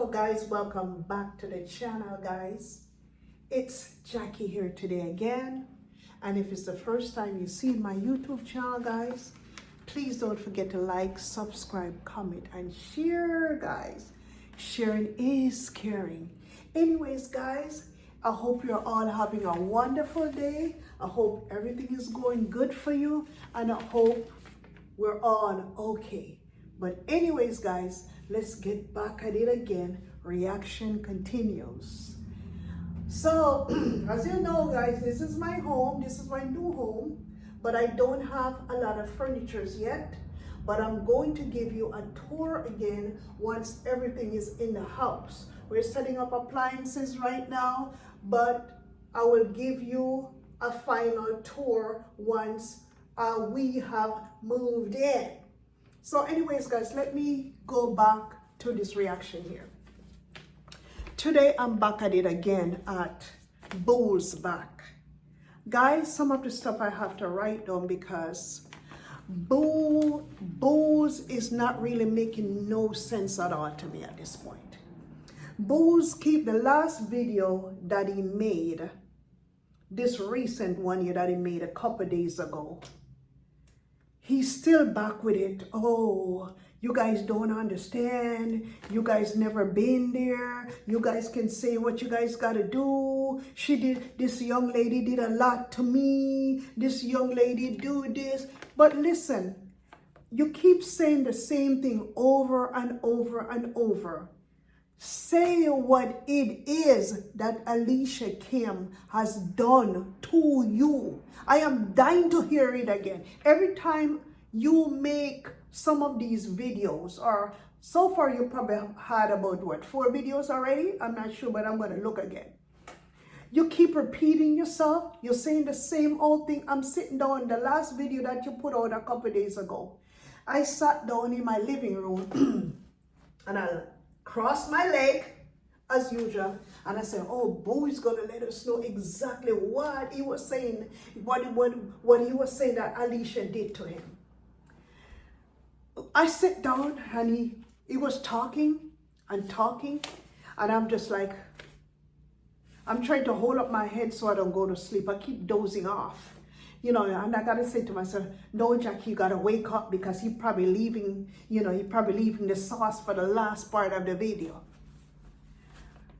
Hello guys, welcome back to the channel guys. It's Jackie here today again, and if it's the first time you see my YouTube channel guys, please don't forget to like, subscribe, comment and share guys. Sharing is caring. Anyways guys, I hope you're all having a wonderful day. I hope everything is going good for you, and I hope we're all okay. But anyways guys, let's get back at it again. Reaction continues. So as you know guys, this is my home, this is my new home, but I don't have a lot of furnitures yet, but I'm going to give you a tour again once everything is in the house. We're setting up appliances right now, but I will give you a final tour once we have moved in. So anyways guys, let me go back to this reaction here. Today I'm back at it again at Boo's back. Guys, some of the stuff I have to write down because Boo's is not really making no sense at all to me at this point. Boo's keep the last video that he made, this recent one here that he made a couple days ago. He's still back with it. Oh, you guys don't understand. You guys never been there. You guys can say what you guys gotta do. This young lady did a lot to me. This young lady do this. But listen, you keep saying the same thing over and over and over. Say what it is that Alicia Kim has done to you. I am dying to hear it again. Every time you make some of these videos, or so far you probably have had about what, 4 videos already? I'm not sure, but I'm going to look again. You keep repeating yourself. You're saying the same old thing. I'm sitting down, the last video that you put out a couple days ago. I sat down in my living room and I crossed my leg as usual, and I said, oh, Boo is gonna let us know exactly what he was saying, what he was saying that Alicia did to him. I sat down and he was talking and talking, and I'm just like, I'm trying to hold up my head so I don't go to sleep. I keep dozing off. You know, and I gotta say to myself, no, Jackie, you gotta wake up because he probably leaving, the sauce for the last part of the video.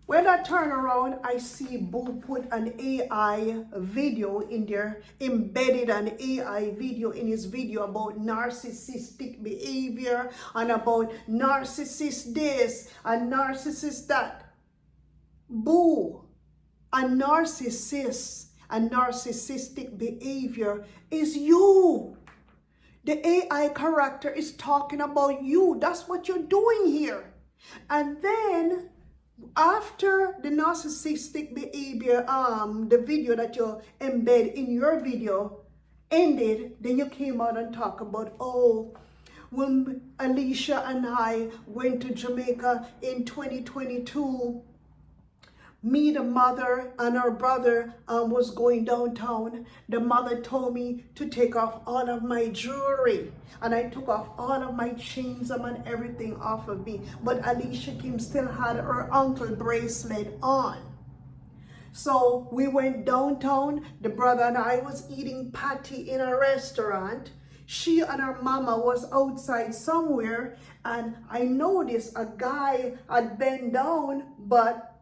When I turn around, I see Boo put an AI video in there, embedded an AI video in his video about narcissistic behavior and about narcissist this and narcissist that. Boo, a narcissist and narcissistic behavior is you. The AI character is talking about you. That's what you're doing here. And then after the narcissistic behavior, the video that you embed in your video ended, then you came out and talk about, oh, when Alicia and I went to Jamaica in 2022, me, the mother, and her brother was going downtown. The mother told me to take off all of my jewelry. And I took off all of my chains and everything off of me. But Alicia Kim still had her ankle bracelet on. So we went downtown. The brother and I was eating patty in a restaurant. She and her mama was outside somewhere. And I noticed a guy had bent down, but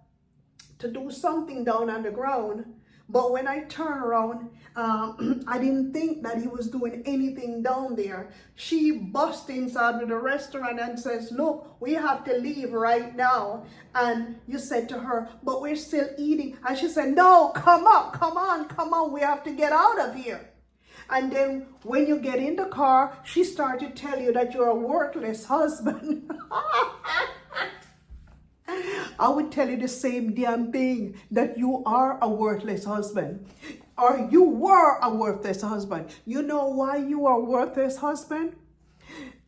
to do something down on the ground. But when I turned around, I didn't think that he was doing anything down there. She bust inside of the restaurant and says, look, we have to leave right now. And you said to her, but we're still eating. And she said, no, come on, we have to get out of here. And then when you get in the car, she started to tell you that you're a worthless husband. I would tell you the same damn thing, that you are a worthless husband, or you were a worthless husband. You know why you are a worthless husband?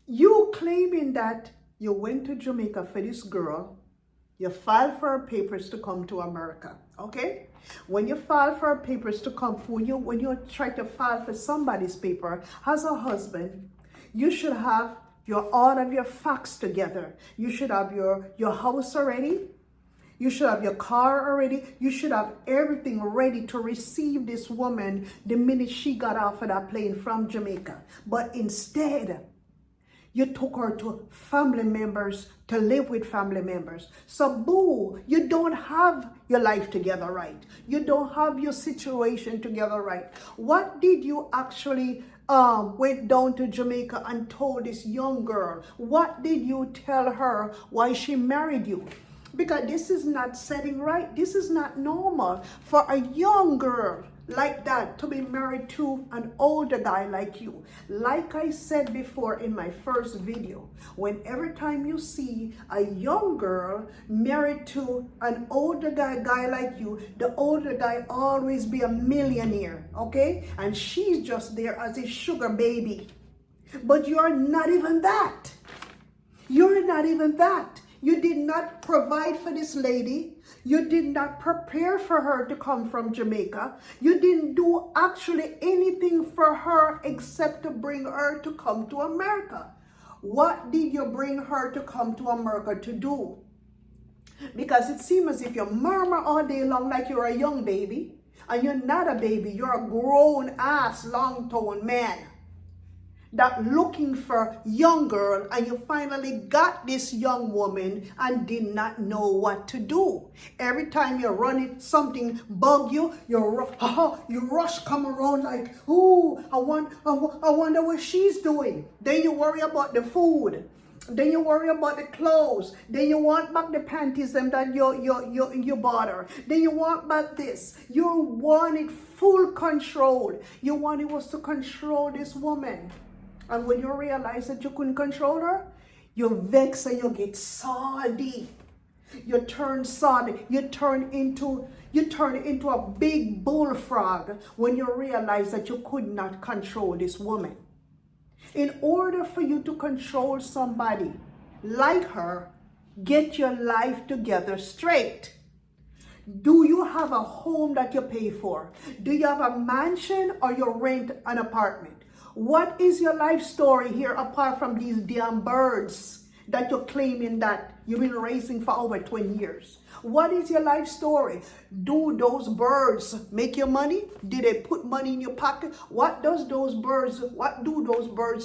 You claiming that you went to Jamaica for this girl, you filed for her papers to come to America, okay? When you file for her papers to come, when you try to file for somebody's paper as a husband, you should have You're all of your facts together. You should have your house already. You should have your car already. You should have everything ready to receive this woman the minute she got off of that plane from Jamaica. But instead, you took her to family members to live with family members. So boo, you don't have your life together right. You don't have your situation together right. What did you actually went down to Jamaica and told this young girl? What did you tell her why she married you? Because this is not setting right. This is not normal for a young girl like that to be married to an older guy like you. Like I said before in my first video, every time you see a young girl married to an older guy like you, the older guy always be a millionaire, okay? And she's just there as a sugar baby. But you're not even that. You're not even that. You did not provide for this lady. You did not prepare for her to come from Jamaica. You didn't do actually anything for her except to bring her to come to America. What did you bring her to come to America to do? Because it seems as if you murmur all day long like you're a young baby. And you're not a baby. You're a grown-ass, long-toned man that looking for young girl, and you finally got this young woman and did not know what to do. Every time you're running, something bug you, you rush come around like, ooh, I wonder what she's doing. Then you worry about the food. Then you worry about the clothes. Then you want back the panties and that you bought her. Then you want back this. You wanted full control. You wanted was to control this woman. And when you realize that you couldn't control her, you vex and you get salty. You turn salty. You turn into a big bullfrog when you realize that you could not control this woman. In order for you to control somebody like her, get your life together straight. Do you have a home that you pay for? Do you have a mansion or you rent an apartment? What is your life story here apart from these damn birds that you're claiming that you've been raising for over 20 years? What is your life story? Do those birds make you money? Did they put money in your pocket? What do those birds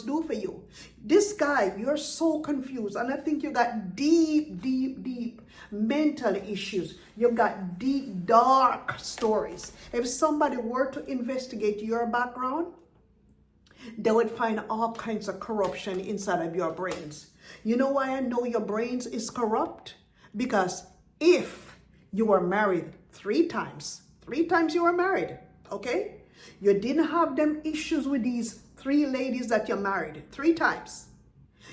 do for you? This guy, you're so confused. And I think you got deep mental issues. You've got deep, dark stories. If somebody were to investigate your background, they would find all kinds of corruption inside of your brains. You know why I know your brains is corrupt? Because if you were married 3 times you were married, okay? You didn't have them issues with these 3 ladies that you married 3 times.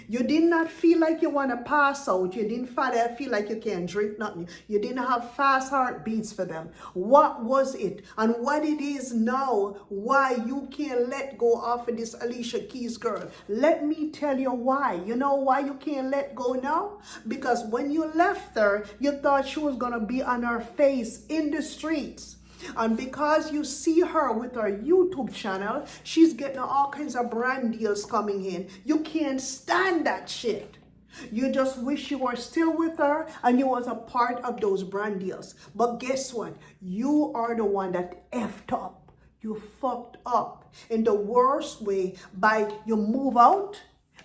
You did not feel like you want to pass out. You didn't feel like you can't drink nothing. You didn't have fast heartbeats for them. What was it? And what it is now, why you can't let go of this Alicia Keys girl. Let me tell you why. You know why you can't let go now? Because when you left her, you thought she was going to be on her face in the streets. And because you see her with her YouTube channel, she's getting all kinds of brand deals coming in. You can't stand that shit. You just wish you were still with her and you was a part of those brand deals. But guess what? You are the one that effed up. You fucked up in the worst way by you move out.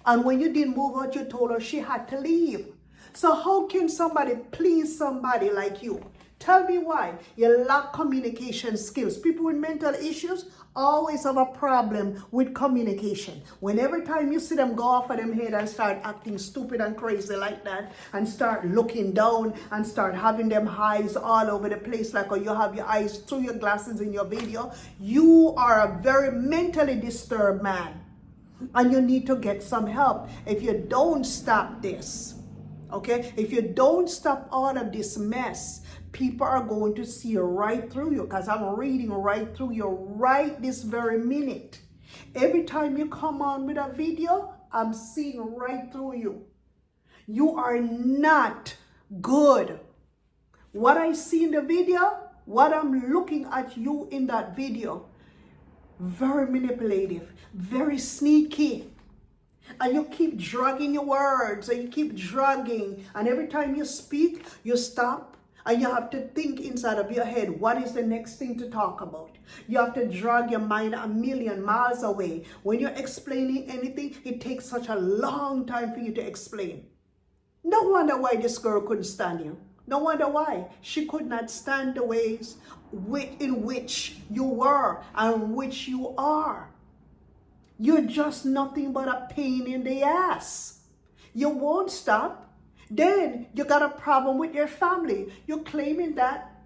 And when you didn't move out, you told her she had to leave. So how can somebody please somebody like you? Tell me why. You lack communication skills. People with mental issues always have a problem with communication. Whenever time you see them go off of them head and start acting stupid and crazy like that, and start looking down and start having them eyes all over the place like you have your eyes through your glasses in your video, you are a very mentally disturbed man. And you need to get some help. If you don't stop this, okay? If you don't stop all of this mess, people are going to see right through you, because I'm reading right through you right this very minute. Every time you come on with a video, I'm seeing right through you. You are not good. What I see in the video, what I'm looking at you in that video, very manipulative, very sneaky. and you keep drugging your words, and you keep drugging, and every time you speak, you stop, and you have to think inside of your head, what is the next thing to talk about? You have to drag your mind a million miles away. When you're explaining anything, it takes such a long time for you to explain. No wonder why this girl couldn't stand you. No wonder why. She could not stand the ways in which you were and which you are. You're just nothing but a pain in the ass. You won't stop. Then you got a problem with your family. You're claiming that.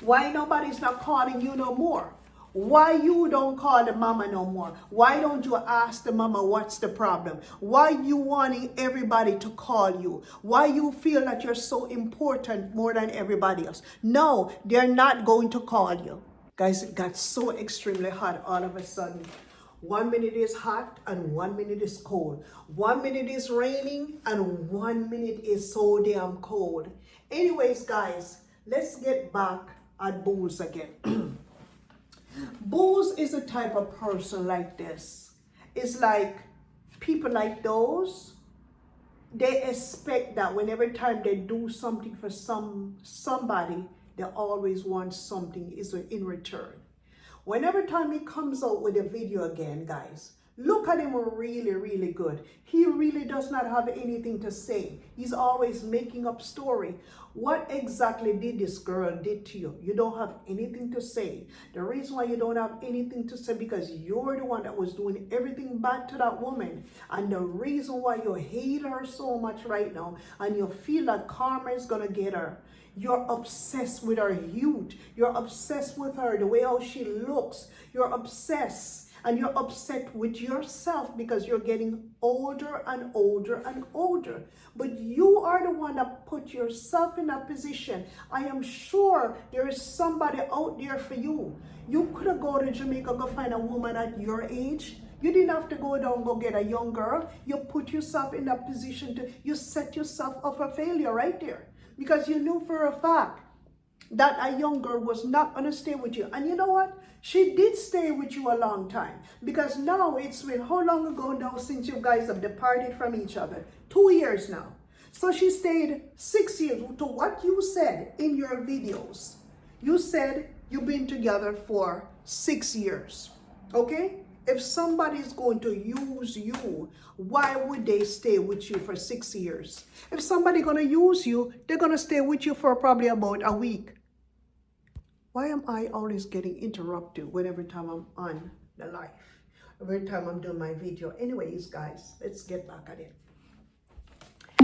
Why nobody's not calling you no more? Why you don't call the mama no more? Why don't you ask the mama what's the problem? Why you wanting everybody to call you? Why you feel that you're so important more than everybody else? No, they're not going to call you. Guys, it got so extremely hot all of a sudden. 1 minute is hot and 1 minute is cold. 1 minute is raining and 1 minute is so damn cold. Anyways, guys, let's get back at Booze again. Booze is a type of person like this. It's like people like those, they expect that whenever time they do something for somebody, they always want something in return. Whenever time he comes out with a video again, guys, look at him really, really good. He really does not have anything to say. He's always making up story. What exactly did this girl did to you? You don't have anything to say. The reason why you don't have anything to say because you're the one that was doing everything bad to that woman. And the reason why you hate her so much right now and you feel that karma is going to get her. You're obsessed with her youth. You're obsessed with her, the way how she looks. You're obsessed. And you're upset with yourself because you're getting older and older and older. But you are the one that put yourself in that position. I am sure there is somebody out there for you. You could have gone to Jamaica, go find a woman at your age. You didn't have to go down, go get a young girl. You put yourself in that position you set yourself up for failure right there. Because you knew for a fact that a young girl was not going to stay with you. And you know what? She did stay with you a long time. Because now it's been how long ago now since you guys have departed from each other? 2 years now. So she stayed 6 years. To what you said in your videos. You said you've been together for 6 years. Okay? If somebody's going to use you, why would they stay with you for 6 years? If somebody's going to use you, they're going to stay with you for probably about a week. Why am I always getting interrupted whenever time I'm on the live? Every time I'm doing my video. Anyways, guys, let's get back at it.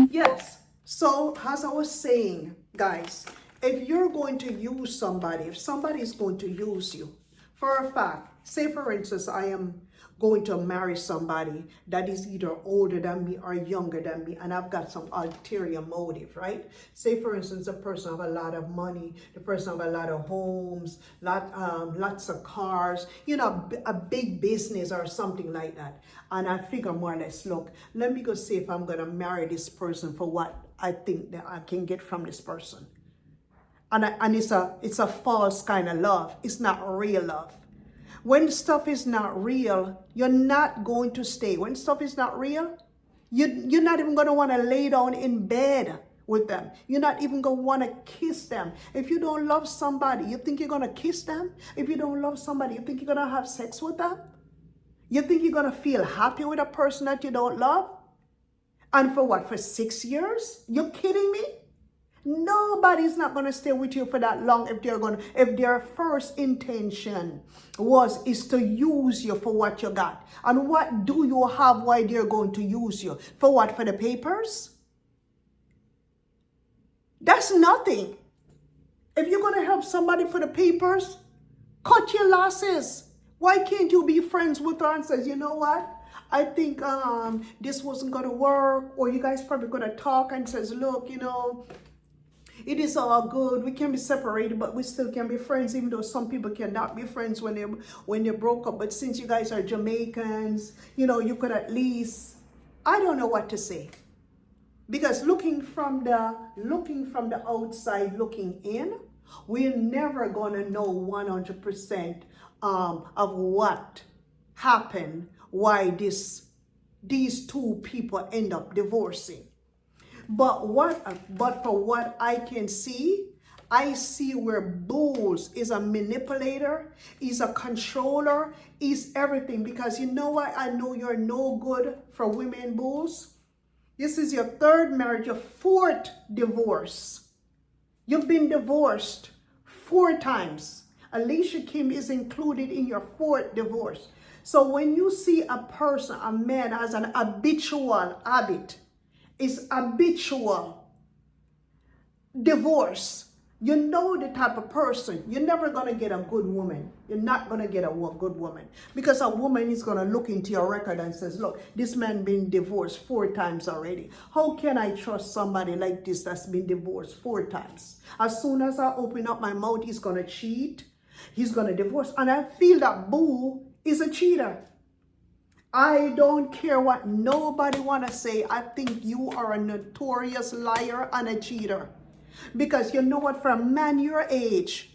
Yes, so as I was saying, guys, if you're going to use somebody, if somebody is going to use you, for a fact, say for instance, I am going to marry somebody that is either older than me or younger than me, and I've got some ulterior motive, right? Say for instance, the person have a lot of money, the person have a lot of homes, lots of cars, you know, a big business or something like that. And I figure more or less, look, let me go see if I'm going to marry this person for what I think that I can get from this person. And it's a false kind of love. It's not real love. When stuff is not real, you're not going to stay. When stuff is not real, you're not even going to want to lay down in bed with them. You're not even going to want to kiss them. If you don't love somebody, you think you're going to kiss them? If you don't love somebody, you think you're going to have sex with them? You think you're going to feel happy with a person that you don't love? And for what, for 6 years? You kidding me? Nobody's not going to stay with you for that long if their first intention is to use you for what you got. And what do you have why they're going to use you? For what? For the papers? That's nothing. If you're going to help somebody for the papers, cut your losses. Why can't you be friends with her and says, you know what? I think this wasn't going to work. Or you guys probably going to talk and says, look, you know, it is all good. We can be separated, but we still can be friends, even though some people cannot be friends when they broke up. But since you guys are Jamaicans, you know, you could at least, I don't know what to say. Because looking from the outside, looking in, we're never going to know 100% of what happened, why this these two people end up divorcing. But for what I can see, I see where Bulls is a manipulator, he's a controller, he's everything. Because you know what? I know you're no good for women, Bulls. This is your third marriage, your fourth divorce. You've been divorced 4 times. Alicia Kim is included in your 4th divorce. So when you see a person, a man has an habitual habit, is habitual divorce, you know the type of person. You're never going to get a good woman. You're not going to get a good woman. Because a woman is going to look into your record and says, look, this man been divorced 4 times already. How can I trust somebody like this that's been divorced 4 times? As soon as I open up my mouth, he's going to cheat. He's going to divorce. And I feel that Boo is a cheater. I don't care what nobody want to say. I think you are a notorious liar and a cheater. Because you know what, for a man your age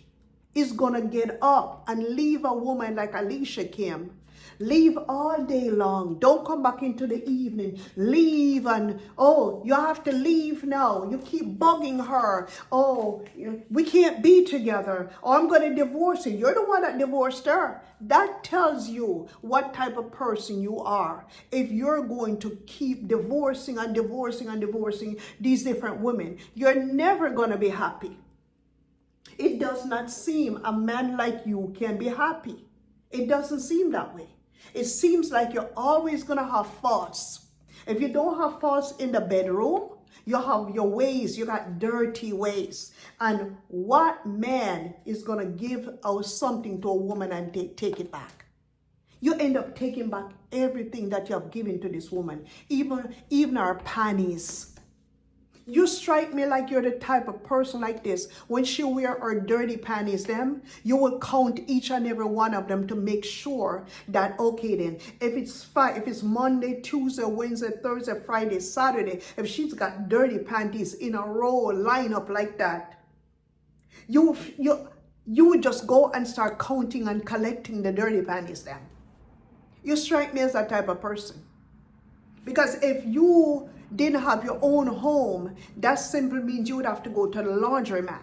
is gonna get up and leave a woman like Alicia Kim. Leave all day long. Don't come back into the evening. Leave and, oh, you have to leave now. You keep bugging her. Oh, we can't be together. Oh, I'm going to divorce you. You're the one that divorced her. That tells you what type of person you are. If you're going to keep divorcing and divorcing and divorcing these different women, you're never going to be happy. It does not seem a man like you can be happy. It doesn't seem that way. It seems like you're always going to have faults. If you don't have faults in the bedroom, you have your ways. You got dirty ways. And what man is going to give out something to a woman and take it back? You end up taking back everything that you have given to this woman, even her panties. You strike me like you're the type of person like this. When she wear her dirty panties, you will count each and every one of them to make sure that, okay then, if it's Monday, Tuesday, Wednesday, Thursday, Friday, Saturday, if she's got dirty panties in a row, line up like that, you would just go and start counting and collecting the dirty panties then. You strike me as that type of person. Because if you didn't have your own home, that simply means you would have to go to the laundromat.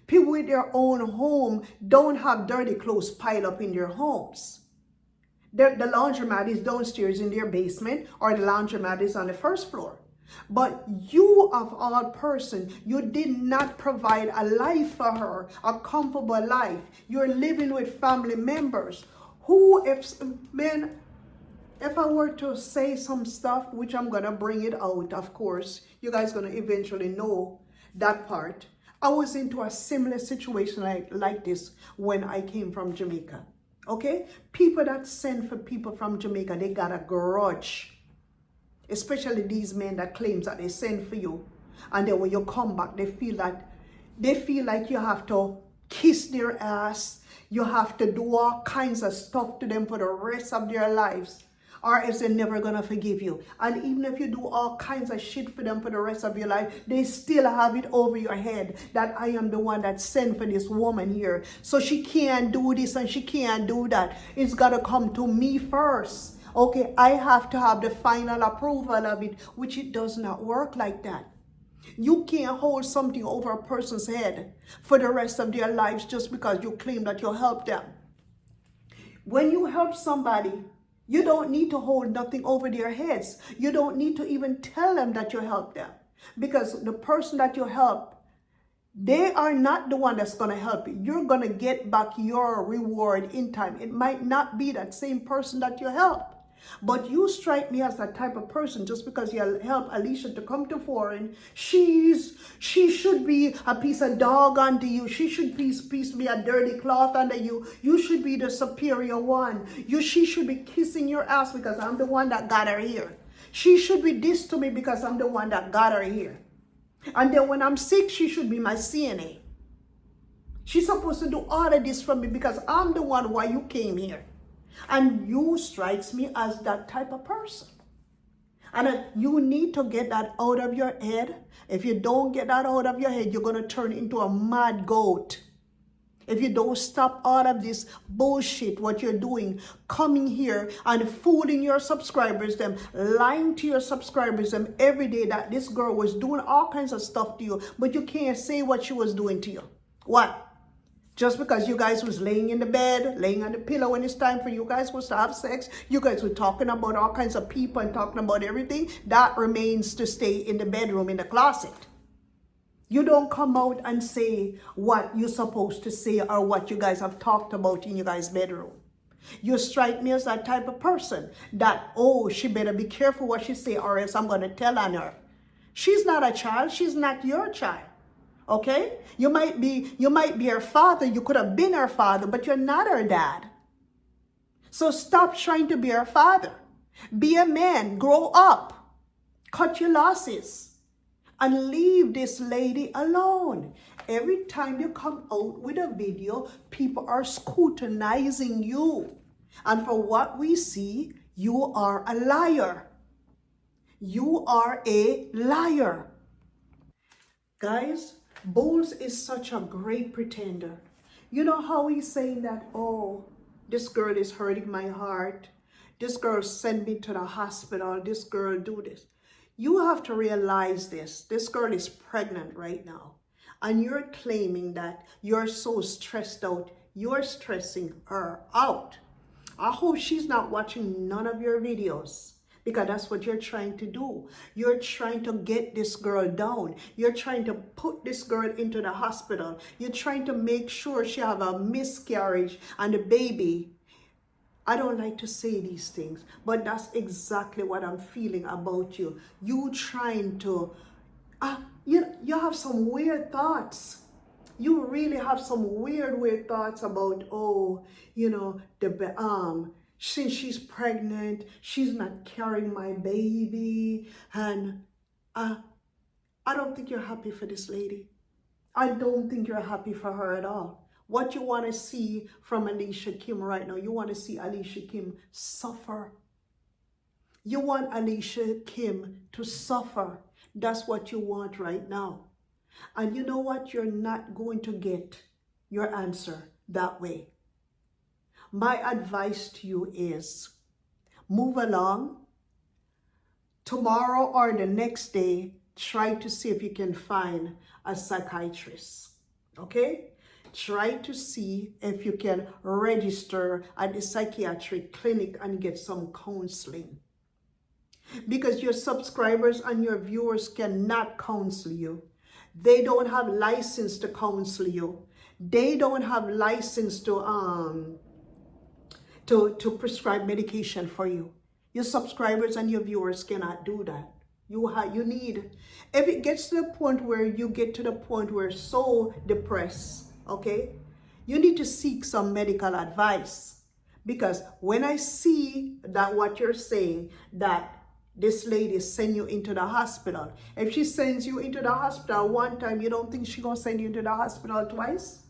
People with their own home don't have dirty clothes piled up in their homes. The laundromat is downstairs in their basement, or the laundromat is on the first floor. But you, of all person, you did not provide a life for her, a comfortable life. You're living with family members. If I were to say some stuff, which I'm going to bring it out, of course, you guys going to eventually know that part. I was into a similar situation like this when I came from Jamaica. Okay? People that send for people from Jamaica, they got a grudge. Especially these men that claims that they send for you. And then when you come back, they feel like you have to kiss their ass. You have to do all kinds of stuff to them for the rest of their lives. Or else they're never going to forgive you. And even if you do all kinds of shit for them for the rest of your life, they still have it over your head that I am the one that sent for this woman here. So she can't do this and she can't do that. It's got to come to me first. Okay, I have to have the final approval of it, which it does not work like that. You can't hold something over a person's head for the rest of their lives just because you claim that you'll help them. When you help somebody, you don't need to hold nothing over their heads. You don't need to even tell them that you help them. Because the person that you help, they are not the one that's going to help you. You're going to get back your reward in time. It might not be that same person that you help. But you strike me as that type of person just because you help Alicia to come to foreign. She should be a piece of dog under you. She should be a dirty cloth under you. You should be the superior one. She should be kissing your ass because I'm the one that got her here. She should be this to me because I'm the one that got her here. And then when I'm sick, she should be my CNA. She's supposed to do all of this for me because I'm the one why you came here. And you strikes me as that type of person. And you need to get that out of your head. If you don't get that out of your head, you're going to turn into a mad goat. If you don't stop all of this bullshit, what you're doing, coming here and fooling your subscribers, them, lying to your subscribers, them every day that this girl was doing all kinds of stuff to you, but you can't say what she was doing to you. What? Just because you guys was laying in the bed, laying on the pillow when it's time for you guys was to have sex, you guys were talking about all kinds of people and talking about everything, that remains to stay in the bedroom, in the closet. You don't come out and say what you're supposed to say or what you guys have talked about in your guys' bedroom. You strike me as that type of person that, oh, she better be careful what she say or else I'm going to tell on her. She's not a child. She's not your child. Okay? You might be her father. You could have been her father, but you're not her dad. So stop trying to be her father. Be a man. Grow up. Cut your losses. And leave this lady alone. Every time you come out with a video, people are scrutinizing you. And for what we see, you are a liar. You are a liar. Guys, Bulls is such a great pretender. You know how he's saying that, oh, this girl is hurting my heart. This girl sent me to the hospital. This girl do this. You have to realize this. This girl is pregnant right now. And you're claiming that you're so stressed out. You're stressing her out. I hope she's not watching none of your videos. Because that's what you're trying to do. You're trying to get this girl down. You're trying to put this girl into the hospital. You're trying to make sure she have a miscarriage and the baby. I don't like to say these things, but that's exactly what I'm feeling about you. You trying to, you have some weird thoughts. You really have some weird thoughts about, oh, you know, since she's pregnant, she's not carrying my baby. And I don't think you're happy for this lady. I don't think you're happy for her at all. What you want to see from Alicia Kim right now, you want to see Alicia Kim suffer. You want Alicia Kim to suffer. That's what you want right now. And you know what? You're not going to get your answer that way. My advice to you is move along. Tomorrow or the next day, try to see if you can find a psychiatrist. Okay? Try to see if you can register at the psychiatric clinic and get some counseling. Because your subscribers and your viewers cannot counsel you. They don't have license to counsel you. They don't have license to prescribe medication for you. Your subscribers and your viewers cannot do that. You need, if it gets to the point where you get to the point where you're so depressed, okay, you need to seek some medical advice. Because when I see that what you're saying, that this lady send you into the hospital, if she sends you into the hospital one time, you don't think she's gonna send you into the hospital twice?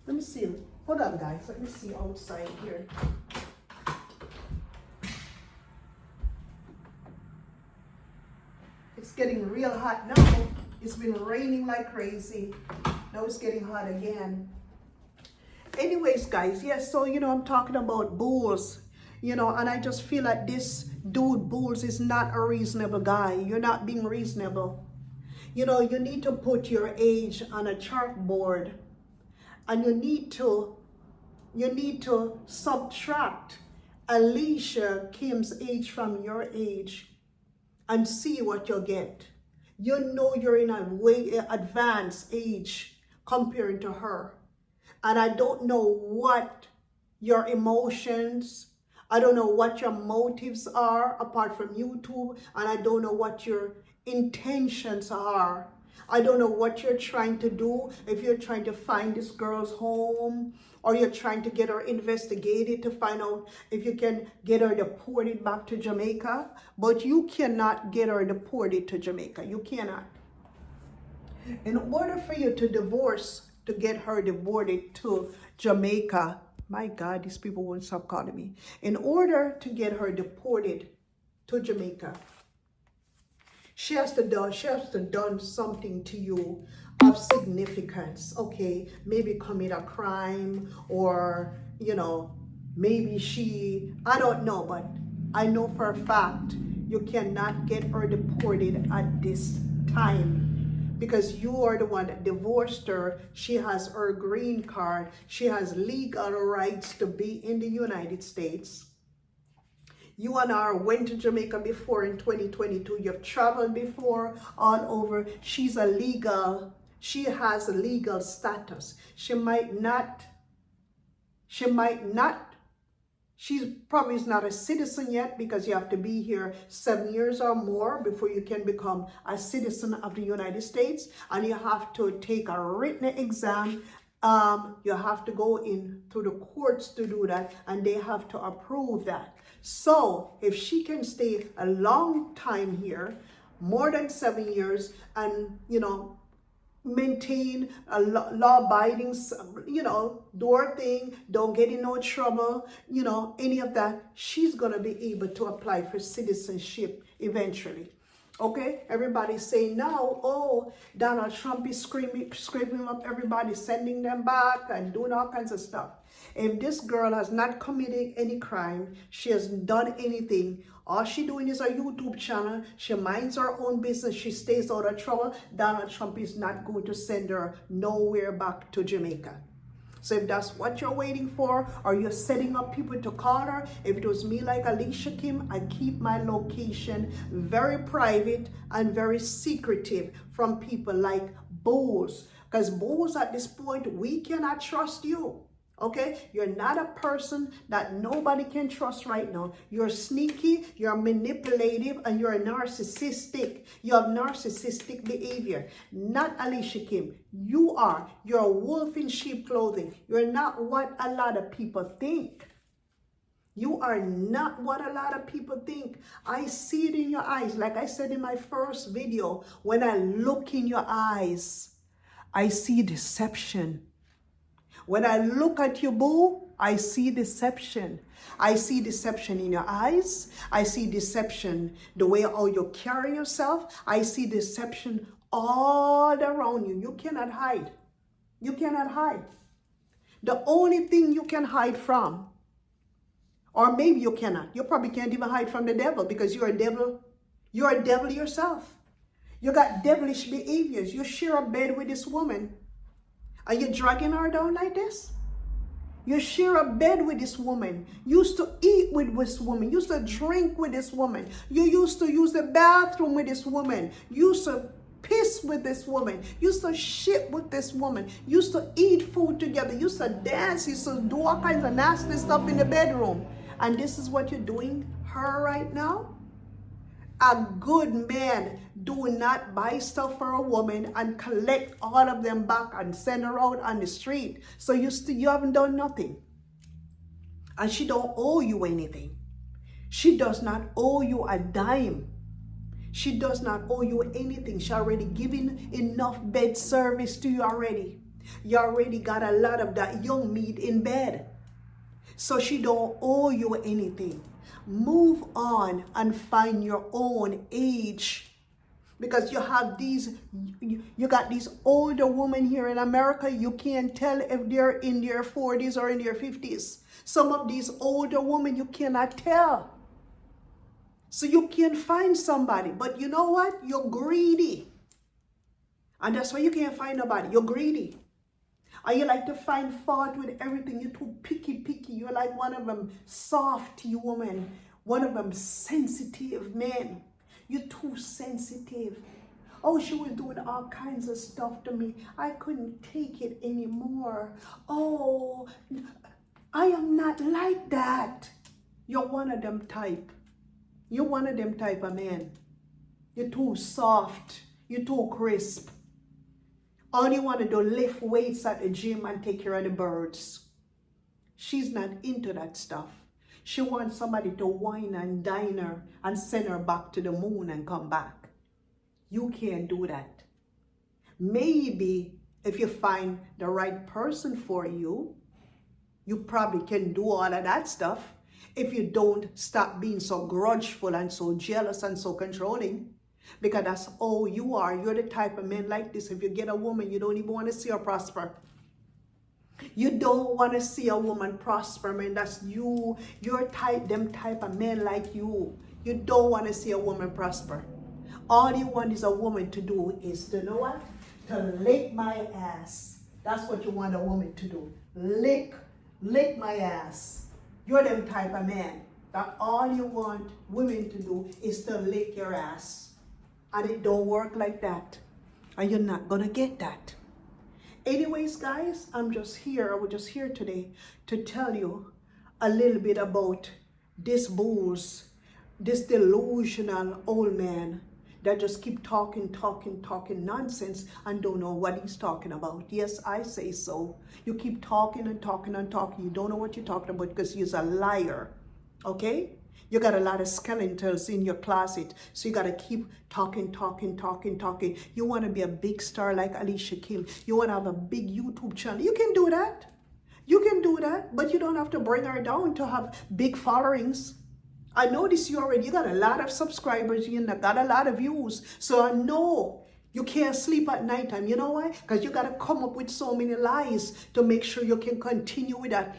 Let me see. Hold on, guys. Let me see outside here. It's getting real hot now. It's been raining like crazy. Now it's getting hot again. Anyways, guys, yes, so, you know, I'm talking about Bulls, you know, and I just feel like this dude, Bulls, is not a reasonable guy. You're not being reasonable. You know, you need to put your age on a chalkboard, and you need to subtract Alicia Kim's age from your age and see what you'll get. You know you're in a way advanced age compared to her. And I don't know what your emotions, I don't know what your motives are apart from YouTube, and I don't know what your intentions are. I don't know what you're trying to do, if you're trying to find this girl's home, or you're trying to get her investigated to find out if you can get her deported back to Jamaica. But you cannot get her deported to Jamaica. You cannot. In order for you to get her deported to Jamaica, my God, these people won't stop calling me. In order to get her deported to Jamaica, she has to done something to you of significance. Okay, maybe commit a crime, or maybe I don't know, but I know for a fact you cannot get her deported at this time, because you are the one that divorced her. She has her green card. She has legal rights to be in the United States. You and I went to Jamaica before in 2022. You've traveled before all over. She has a legal status. She probably is not a citizen yet, because you have to be here 7 years or more before you can become a citizen of the United States. And you have to take a written exam. You have to go in through the courts to do that, and they have to approve that. So if she can stay a long time here, more than 7 years, and maintain a law-abiding, do her thing, don't get in no trouble, any of that, she's gonna be able to apply for citizenship eventually. Okay, everybody's saying now, oh, Donald Trump is screaming up everybody, sending them back and doing all kinds of stuff. If this girl has not committed any crime, she hasn't done anything, all she doing is a YouTube channel, she minds her own business, she stays out of trouble, Donald Trump is not going to send her nowhere back to Jamaica. So if that's what you're waiting for, or you're setting up people to call her, if it was me like Alicia Kim, I keep my location very private and very secretive from people like Bose. Because Bose, at this point, we cannot trust you. Okay, you're not a person that nobody can trust right now. You're sneaky, you're manipulative, and you're narcissistic. You have narcissistic behavior. Not Alicia Kim. You're a wolf in sheep clothing. You're not what a lot of people think. You are not what a lot of people think. I see it in your eyes. Like I said in my first video, when I look in your eyes, I see deception. When I look at you, boo, I see deception. I see deception in your eyes. I see deception the way how you carry yourself. I see deception all around you. You cannot hide. You cannot hide. The only thing you can hide from, or maybe you cannot. You probably can't even hide from the devil, because you're a devil. You're a devil yourself. You got devilish behaviors. You share a bed with this woman. Are you dragging her down like this? You share a bed with this woman. You used to eat with this woman. You used to drink with this woman. You used to use the bathroom with this woman. You used to piss with this woman. You used to shit with this woman. You used to eat food together. You used to dance. You used to do all kinds of nasty stuff in the bedroom. And this is what you're doing her right now? A good man do not buy stuff for a woman and collect all of them back and send her out on the street. So you haven't done nothing. And she don't owe you anything. She does not owe you a dime. She does not owe you anything. She already given enough bed service to you already. You already got a lot of that young meat in bed. So she don't owe you anything. Move on and find your own age, because you have you got these older women here in America. You can't tell if they're in their 40s or in their 50s. Some of these older women, you cannot tell. So you can find somebody, but you know what? You're greedy. And that's why you can't find nobody. You're greedy. And you like to find fault with everything. You're too picky. You're like one of them softy women, one of them sensitive men. You're too sensitive. Oh, she was doing all kinds of stuff to me. I couldn't take it anymore. Oh, I am not like that. You're one of them type. You're one of them type of men. You're too soft. You're too crisp. All you want to do, lift weights at the gym and take care of the birds. She's not into that stuff. She wants somebody to wine and dine her and send her back to the moon and come back. You can't do that. Maybe if you find the right person for you, you probably can do all of that stuff if you don't stop being so grudgeful and so jealous and so controlling. Because that's all you are. You're the type of man like this. If you get a woman, you don't even want to see her prosper. You don't want to see a woman prosper, man. That's you. You're them type of men like you. You don't want to see a woman prosper. All you want is a woman to do is, to know what? To lick my ass. That's what you want a woman to do. Lick my ass. You're them type of man that all you want women to do is to lick your ass. And it don't work like that. And you're not gonna get that. Anyways, guys, I was just here today to tell you a little bit about this delusional old man that just keep talking nonsense and don't know what he's talking about. Yes, I say so. You keep talking and talking. You don't know what you're talking about because he's a liar. Okay? You got a lot of skeletons in your closet, so you got to keep talking. You want to be a big star like Alicia Kim. You want to have a big YouTube channel. You can do that. But you don't have to bring her down to have big followings. I noticed you got a lot of subscribers, you got a lot of views. So I know you can't sleep at nighttime. You know why? Because you got to come up with so many lies to make sure you can continue with that,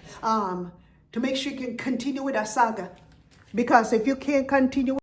saga. Because if you can't continue